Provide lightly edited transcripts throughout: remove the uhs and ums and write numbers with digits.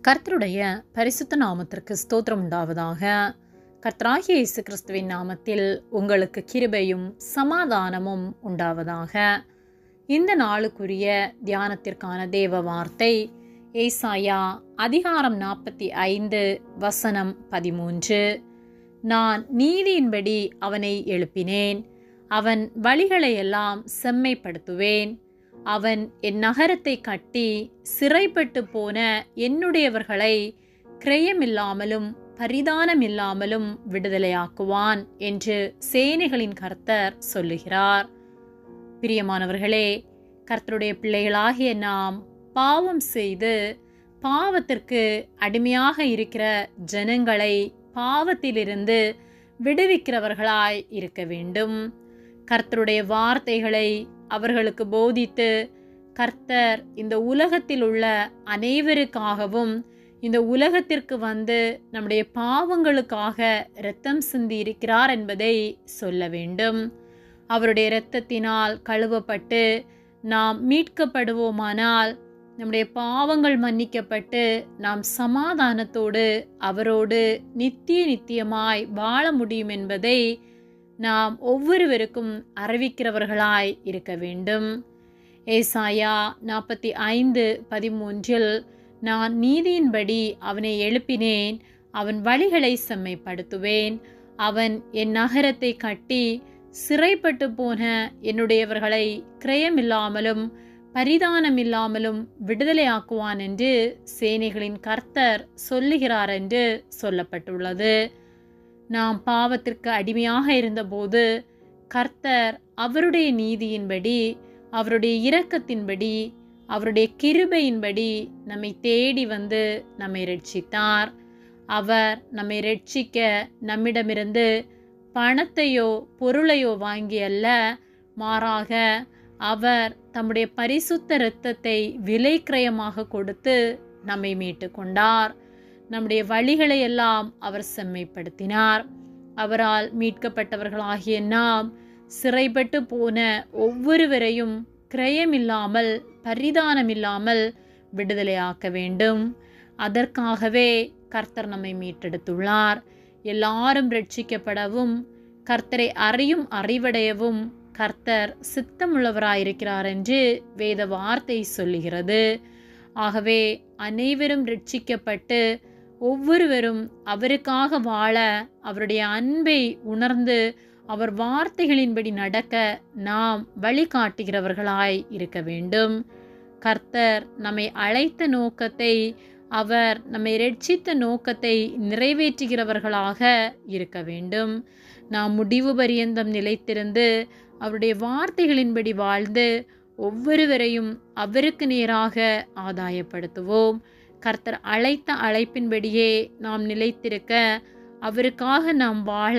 கர்த்தருடைய பரிசுத்த நாமத்திற்கு ஸ்தோத்திரம் உண்டாவதாக. கர்த்தராகிய இயேசு கிறிஸ்துவின் நாமத்தில் உங்களுக்கு கிருபையும் சமாதானமும் உண்டாவதாக. இந்த நாளுக்குரிய தியானத்திற்கான தேவ வார்த்தை ஏசாயா அதிகாரம் 45 வசனம் 13. நான் நீதியின்படி அவனை எழுப்பினேன், அவன் வழிகளையெல்லாம் செம்மைப்படுத்துவேன். அவன் என் நகரத்தை கட்டி சிறைப்பட்டு போன என்னுடையவர்களை கிரயமில்லாமலும் பரிதானமில்லாமலும் விடுதலையாக்குவான் என்று சேனைகளின் கர்த்தர் சொல்லுகிறார். பிரியமானவர்களே, கர்த்தருடைய பிள்ளைகளாகிய நாம் பாவம் செய்து பாவத்திற்கு அடிமையாக இருக்கிற ஜனங்களை பாவத்திலிருந்து விடுவிக்கிறவர்களாய் இருக்க வேண்டும். கர்த்தருடைய வார்த்தைகளை அவர்களுக்கு போதித்து கர்த்தர் இந்த உலகத்தில் உள்ள அனைவருக்காகவும் இந்த உலகத்திற்கு வந்து நம்முடைய பாவங்களுக்காக இரத்தம் சிந்தி இருக்கிறார் என்பதை சொல்ல வேண்டும். அவருடைய இரத்தத்தினால் கழுவப்பட்டு நாம் மீட்கப்படுவோமானால் நம்முடைய பாவங்கள் மன்னிக்கப்பட்டு நாம் சமாதானத்தோடு அவரோடு நித்தியமாய் வாழ முடியும் என்பதை நாம் ஒவ்வொருவருக்கும் அறிவிக்கிறவர்களாய் இருக்க வேண்டும். ஏசாயா 45:13 நான் நீதியின்படி அவனை எழுப்பினேன், அவன் வழிகளை செம்மைப்படுத்துவேன். அவன் என் நகரத்தை கட்டி சிறைப்பட்டு போன என்னுடையவர்களை கிரயமில்லாமலும் பரிதானமில்லாமலும் விடுதலையாக்குவான் என்று சேனைகளின் கர்த்தர் சொல்லுகிறார் என்று சொல்லப்பட்டுள்ளது. நாம் பாவத்திற்கு அடிமையாக இருந்தபோது கர்த்தர் அவருடைய நீதியின்படி, அவருடைய இரக்கத்தின்படி, அவருடைய கிருபையின்படி நம்மை தேடி வந்து நம்மை ரட்சித்தார். அவர் நம்மை ரட்சிக்க நம்மிடமிருந்து பணத்தையோ பொருளையோ வாங்கி அல்ல, மாறாக அவர் தம்முடைய பரிசுத்த இரத்தத்தை விலை கிரயமாக கொடுத்து நம்மை மீட்டு கொண்டார். நம்முடைய வழிகளை எல்லாம் அவர் செம்மைப்படுத்தினார். அவரால் மீட்கப்பட்டவர்களாகிய நாம் சிறைப்பட்டு போன ஒவ்வொருவரையும் கிரயமில்லாமல் பரிதானமில்லாமல் விடுதலையாக்க வேண்டும். அதற்காகவே கர்த்தர் நம்மை மீட்டெடுத்துள்ளார். எல்லாரும் ரட்சிக்கப்படவும் கர்த்தரை அறியும் அறிவடையவும் கர்த்தர் சித்தமுள்ளவராயிருக்கிறார் என்று வேத வார்த்தை சொல்லுகிறது. ஆகவே அனைவரும் ரட்சிக்கப்பட்டு ஒவ்வொருவரும் அவருக்காக வாழ, அவருடைய அன்பை உணர்ந்து அவர் வார்த்தைகளின்படி நடக்க நாம் வழிகாட்டுகிறவர்களாய் இருக்க வேண்டும். கர்த்தர் நம்மை அழைத்த நோக்கத்தை, அவர் நம்மை ரட்சித்த நோக்கத்தை நிறைவேற்றுகிறவர்களாக இருக்க வேண்டும். நாம் முடிவு பரியந்தம் நிலைத்திருந்து அவருடைய வார்த்தைகளின்படி வாழ்ந்து ஒவ்வொருவரையும் அவருக்கு நேராக ஆதாயப்படுத்துவோம். கர்த்தர் அழைத்த அழைப்பின்படியே நாம் நிலைத்திருக்க, அவருக்காக நாம் வாழ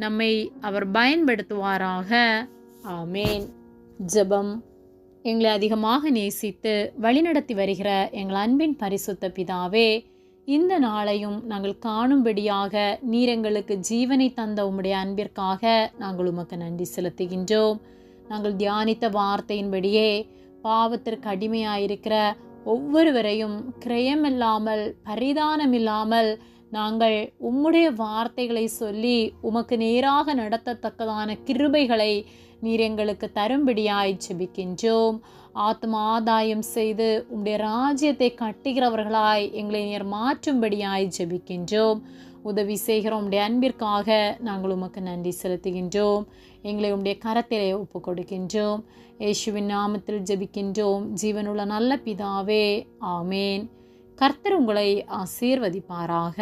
நம்மை அவர் பயன்படுத்துவாராக. ஆமேன். ஜெபம். எங்களை அதிகமாக நேசித்து வழிநடத்தி வருகிற எங்கள் அன்பின் பரிசுத்த பிதாவே, இந்த நாளையும் நாங்கள் காணும்படியாக நீர் எங்களுக்கு ஜீவனை தந்த உம்முடைய அன்பிற்காக நாங்கள் உமக்கு நன்றி செலுத்துகின்றோம். நாங்கள் தியானித்த வார்த்தையின்படியே பாவத்திற்கு அடிமையாயிருக்கிற ஒவ்வொருவரையும் கிரயமில்லாமல் பரிதானமில்லாமல் நாங்கள் உம்முடைய வார்த்தைகளை சொல்லி உமக்கு நேராக நடத்தத்தக்கதான கிருபைகளை நீர் எங்களுக்கு தரும்படியாய் ஜெபிக்கின்றோம். ஆத்ம ஆதாயம் செய்து உம்முடைய ராஜ்யத்தை கட்டுகிறவர்களாய் எங்களை நீர் மாற்றும்படியாய் ஜெபிக்கின்றோம். உதவி செய்கிற உம்முடைய அன்பிற்காக நாங்கள் உமக்கு நன்றி செலுத்துகின்றோம். எங்களை உம்முடைய கரத்திலே ஒப்பு கொடுக்கின்றோம். இயேசுவின் நாமத்தில் ஜெபிக்கின்றோம் ஜீவனுள்ள நல்ல பிதாவே. ஆமேன். கர்த்தர் உங்களை ஆசீர்வதிப்பாராக.